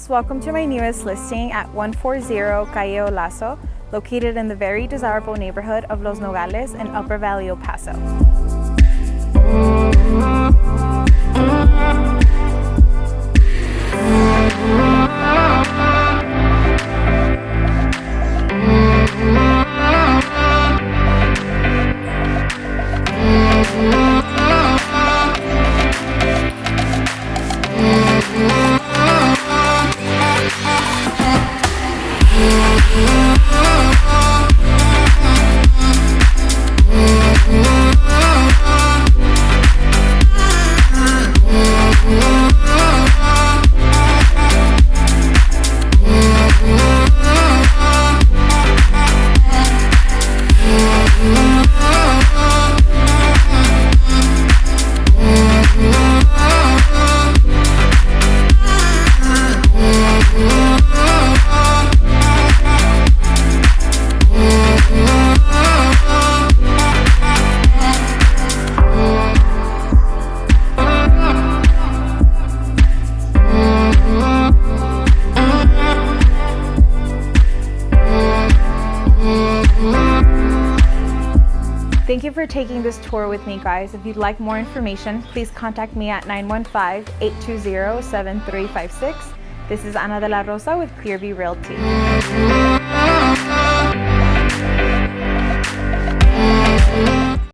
guys, welcome to my newest listing at 140 Calle Olaso, located in the very desirable neighborhood of Los Nogales in Upper Valley of Paso. Thank you for taking this tour with me, guys. If you'd like more information, please contact me at 915-820-7356. This is Ana de la Rosa with Clearview Realty.